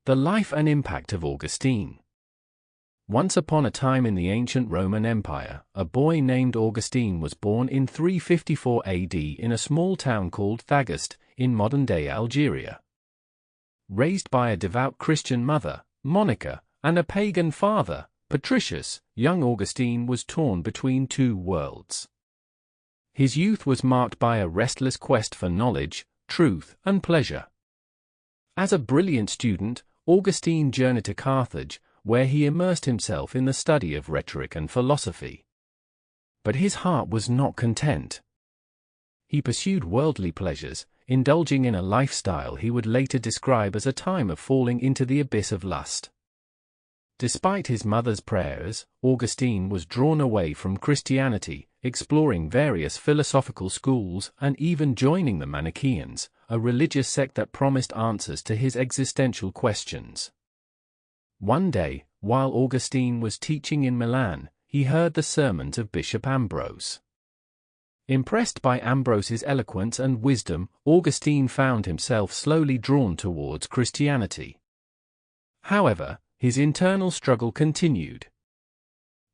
The life and impact of Augustine. Once upon a time in the ancient Roman Empire, a boy named Augustine was born in 354 AD in a small town called Thagaste, in modern-day Algeria. Raised by a devout Christian mother, Monica, and a pagan father, Patricius, young Augustine was torn between two worlds. His youth was marked by a restless quest for knowledge, truth, and pleasure. As a brilliant student, Augustine journeyed to Carthage, where he immersed himself in the study of rhetoric and philosophy. But his heart was not content. He pursued worldly pleasures, indulging in a lifestyle he would later describe as a time of falling into the abyss of lust. Despite his mother's prayers, Augustine was drawn away from Christianity, exploring various philosophical schools and even joining the Manichaeans, a religious sect that promised answers to his existential questions. One day, while Augustine was teaching in Milan, he heard the sermons of Bishop Ambrose. Impressed by Ambrose's eloquence and wisdom, Augustine found himself slowly drawn towards Christianity. However, his internal struggle continued.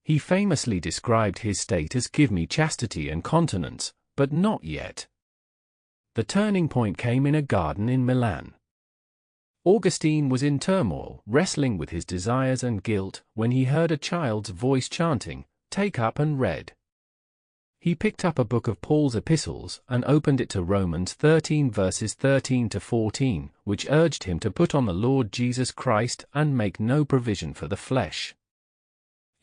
He famously described his state as "give me chastity and continence, but not yet." The turning point came in a garden in Milan. Augustine was in turmoil, wrestling with his desires and guilt, when he heard a child's voice chanting, "Take up and read." He picked up a book of Paul's epistles and opened it to Romans 13 verses 13 to 14, which urged him to put on the Lord Jesus Christ and make no provision for the flesh.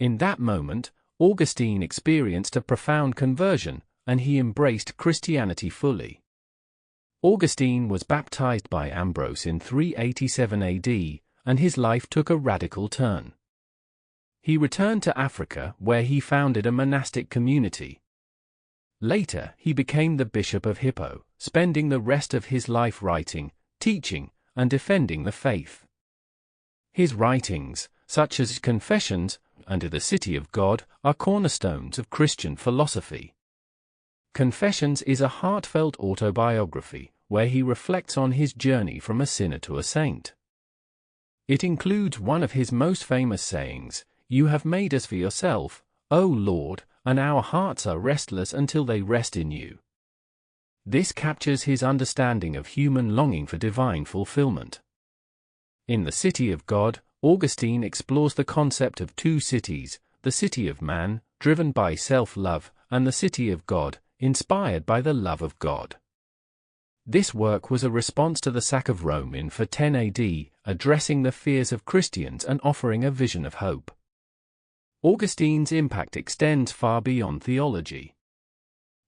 In that moment, Augustine experienced a profound conversion, and he embraced Christianity fully. Augustine was baptized by Ambrose in 387 AD, and his life took a radical turn. He returned to Africa, where he founded a monastic community. Later, he became the Bishop of Hippo, spending the rest of his life writing, teaching, and defending the faith. His writings, such as Confessions, Unto the City of God, are cornerstones of Christian philosophy. Confessions is a heartfelt autobiography, where he reflects on his journey from a sinner to a saint. It includes one of his most famous sayings, "You have made us for yourself, O Lord, and our hearts are restless until they rest in you." This captures his understanding of human longing for divine fulfillment. In The City of God, Augustine explores the concept of two cities, the city of man, driven by self-love, and the city of God, inspired by the love of God. This work was a response to the sack of Rome in 410 AD, addressing the fears of Christians and offering a vision of hope. Augustine's impact extends far beyond theology.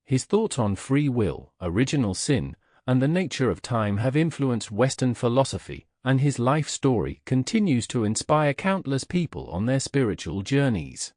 His thoughts on free will, original sin, and the nature of time have influenced Western philosophy, and his life story continues to inspire countless people on their spiritual journeys.